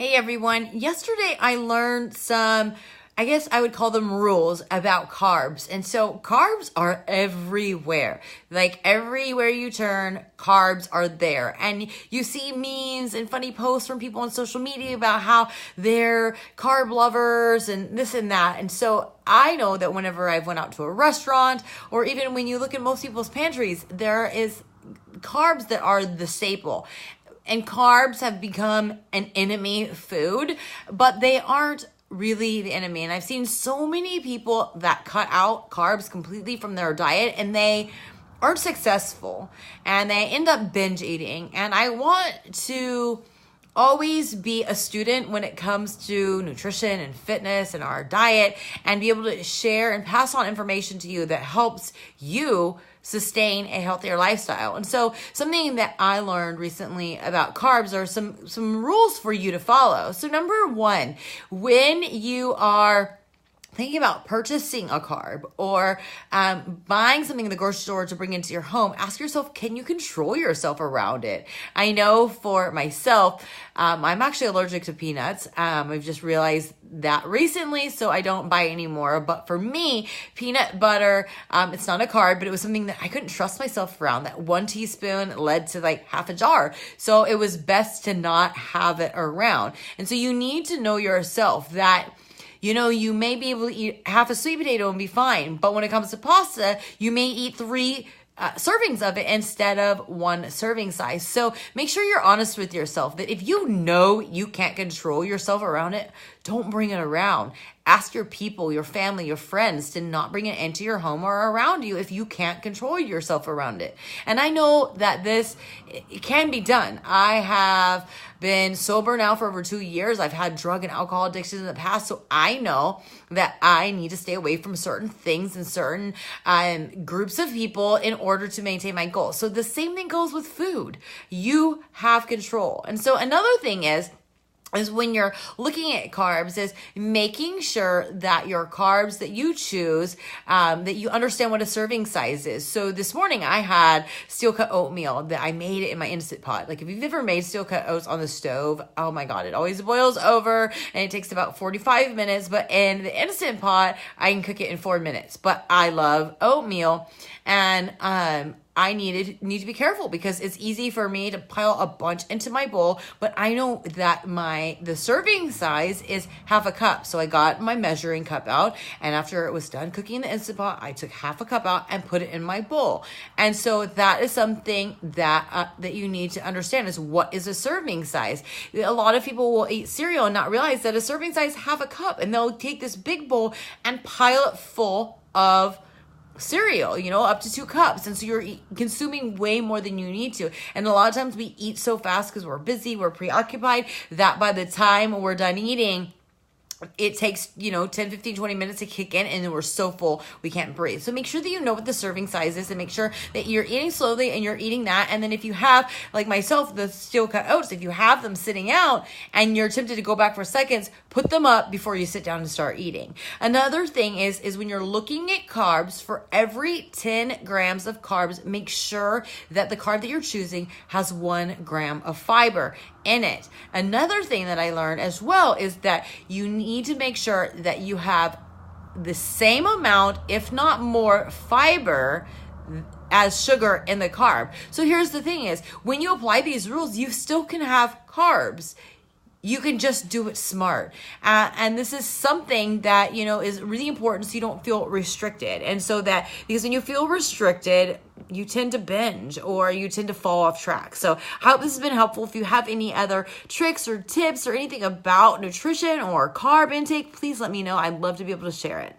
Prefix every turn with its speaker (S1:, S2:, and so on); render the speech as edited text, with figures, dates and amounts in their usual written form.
S1: Hey everyone, yesterday I learned some, I guess I would call them rules about carbs. And so carbs are everywhere. Like everywhere you turn, carbs are there. And you see memes and funny posts from people on social media about how they're carb lovers and this and that. And so I know that whenever I've went out to a restaurant, or even when you look at most people's pantries, there is carbs that are the staple. And carbs have become an enemy food, but they aren't really the enemy. And I've seen so many people that cut out carbs completely from their diet and they aren't successful and they end up binge eating. And I want to always be a student when it comes to nutrition and fitness and our diet, and be able to share and pass on information to you that helps you sustain a healthier lifestyle. And so something that I learned recently about carbs are some rules for you to follow. So number one, when you are thinking about purchasing a carb or buying something in the grocery store to bring into your home, ask yourself, can you control yourself around it? I know for myself, I'm actually allergic to peanuts. I've just realized that recently, so I don't buy anymore. But for me, peanut butter, it's not a carb, but it was something that I couldn't trust myself around. That 1 teaspoon led to like half a jar. So it was best to not have it around. And so you need to know yourself that you may be able to eat half a sweet potato and be fine. But when it comes to pasta, you may eat 3 servings of it instead of 1 serving size. So make sure you're honest with yourself that if you know you can't control yourself around it, don't bring it around. Ask your people, your family, your friends to not bring it into your home or around you if you can't control yourself around it. And I know that it can be done. I have been sober now for over 2 years. I've had drug and alcohol addictions in the past. So I know that I need to stay away from certain things and certain groups of people in order to maintain my goals. So the same thing goes with food. You have control. And so another thing is when you're looking at carbs is making sure that your carbs that you choose, that you understand what a serving size is. So this morning I had steel cut oatmeal that I made it in my Instant Pot. Like if you've ever made steel cut oats on the stove, oh my God, it always boils over and it takes about 45 minutes. But in the Instant Pot, I can cook it in 4 minutes. But I love oatmeal, and I need to be careful because it's easy for me to pile a bunch into my bowl, but I know that the serving size is half a cup. So I got my measuring cup out, and after it was done cooking in the Instant Pot, I took half a cup out and put it in my bowl. And so that is something that you need to understand is what is a serving size. A lot of people will eat cereal and not realize that a serving size is half a cup, and they'll take this big bowl and pile it full of cereal, up to 2 cups. And so you're consuming way more than you need to. And a lot of times we eat so fast because we're busy, we're preoccupied, that by the time we're done eating, it takes, 10, 15, 20 minutes to kick in, and then we're so full we can't breathe. So make sure that you know what the serving size is, and make sure that you're eating slowly and you're eating that. And then if you have, like myself, the steel cut oats, if you have them sitting out and you're tempted to go back for seconds, put them up before you sit down and start eating. Another thing is when you're looking at carbs, for every 10 grams of carbs, make sure that the carb that you're choosing has 1 gram of fiber in it. Another thing that I learned as well is that you need to make sure that you have the same amount, if not more, fiber as sugar in the carb. So here's the thing is, when you apply these rules, you still can have carbs. You can just do it smart. And this is something that, is really important so you don't feel restricted. And so because when you feel restricted, you tend to binge or you tend to fall off track. So I hope this has been helpful. If you have any other tricks or tips or anything about nutrition or carb intake, please let me know. I'd love to be able to share it.